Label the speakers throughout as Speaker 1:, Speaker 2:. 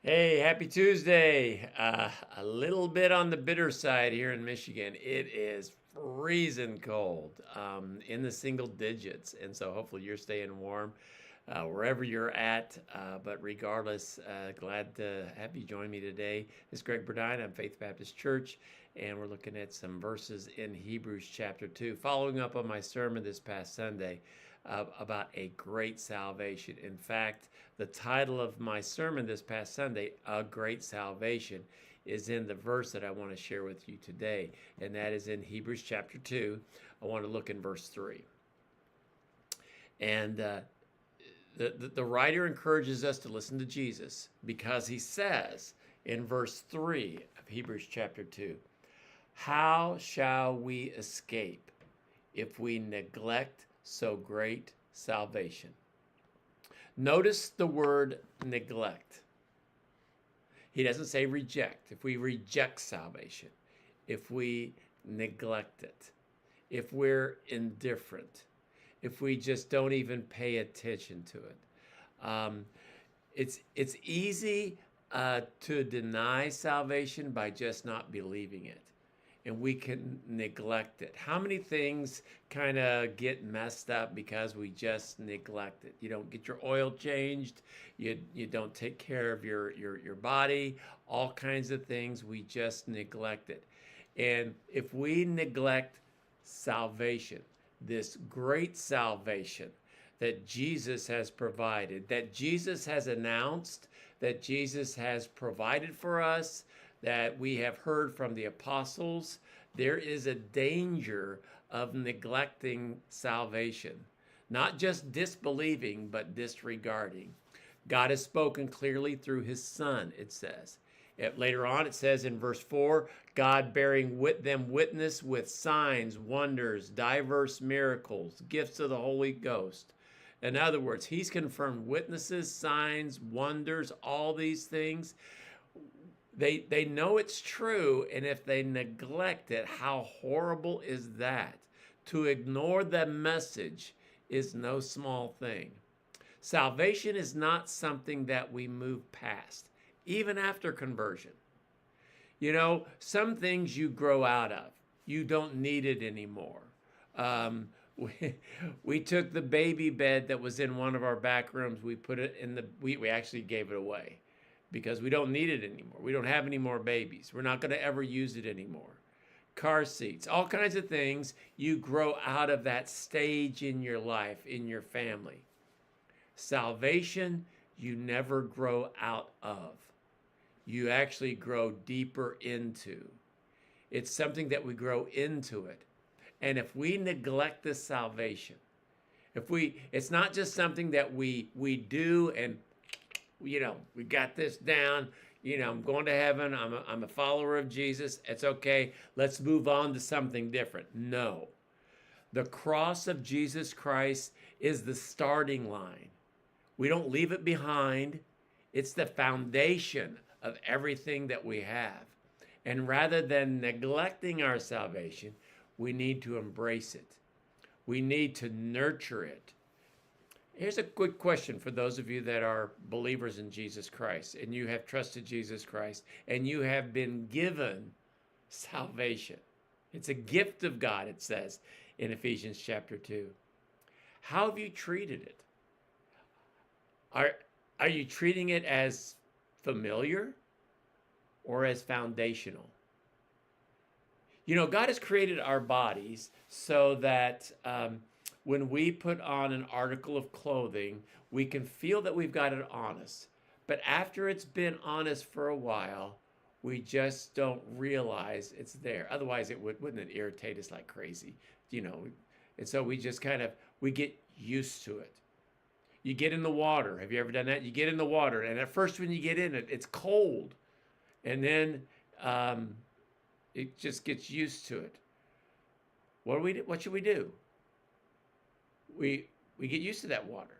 Speaker 1: Hey, happy Tuesday. A little bit on the bitter side here in Michigan. It is freezing cold, in the single digits. And so hopefully you're staying warm wherever you're at. But regardless, glad to have you join me today. This is Greg Burdine. I'm Faith Baptist Church, and we're looking at some verses in Hebrews chapter 2, following up on my sermon this past Sunday about a great salvation. In fact, the title of my sermon this past Sunday, A Great Salvation, is in the verse that I want to share with you today, and that is in Hebrews chapter 2. I want to look in verse 3. And the writer encourages us to listen to Jesus because he says in verse 3 of Hebrews chapter 2, how shall we escape if we neglect so great salvation? Notice the word neglect. He doesn't say reject. If we reject salvation, if we neglect it, if we're indifferent, if we just don't even pay attention to it. It's easy to deny salvation by just not believing it. And we can neglect it. How many things kind of get messed up because we just neglect it? You don't get your oil changed. You don't take care of your body. All kinds of things. We just neglect it. And if we neglect salvation, this great salvation that Jesus has provided, that Jesus has announced, that Jesus has provided for us, that we have heard from the apostles, there is a danger of neglecting salvation. Not just disbelieving, but disregarding. God has spoken clearly through his Son, it says. Later on, it says in verse 4, God bearing with them witness with signs, wonders, diverse miracles, gifts of the Holy Ghost. In other words, he's confirmed witnesses, signs, wonders, all these things. They know it's true, and if they neglect it, how horrible is that? To ignore the message is no small thing. Salvation is not something that we move past, even after conversion. You know, some things you grow out of. You don't need it anymore. We took the baby bed that was in one of our back rooms. We put it in we actually gave it away, because we don't need it anymore. We don't have any more babies. We're not going to ever use it anymore. Car seats, all kinds of things. You grow out of that stage in your life, in your family. Salvation, you never grow out of. You actually grow deeper into. It's something that we grow into it. And if we neglect this salvation, it's not just something that we do and we got this down. I'm going to heaven. I'm a follower of Jesus. It's okay. Let's move on to something different. No. The cross of Jesus Christ is the starting line. We don't leave it behind. It's the foundation of everything that we have. And rather than neglecting our salvation, we need to embrace it. We need to nurture it. Here's a quick question for those of you that are believers in Jesus Christ, and you have trusted Jesus Christ, and you have been given salvation. It's a gift of God, it says in Ephesians chapter 2. How have you treated it? Are you treating it as familiar or as foundational? God has created our bodies so that when we put on an article of clothing, we can feel that we've got it on us. But after it's been on us for a while, we just don't realize it's there. Otherwise, wouldn't it irritate us like crazy? And so we just we get used to it. You get in the water. Have you ever done that? You get in the water, and at first when you get in it, it's cold. And then it just gets used to it. What should we do? We get used to that water.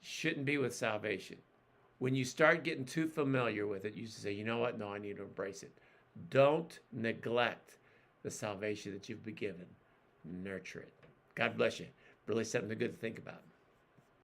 Speaker 1: Shouldn't be with salvation. When you start getting too familiar with it, you say, you know what? No, I need to embrace it. Don't neglect the salvation that you've been given. Nurture it. God bless you. Really something good to think about.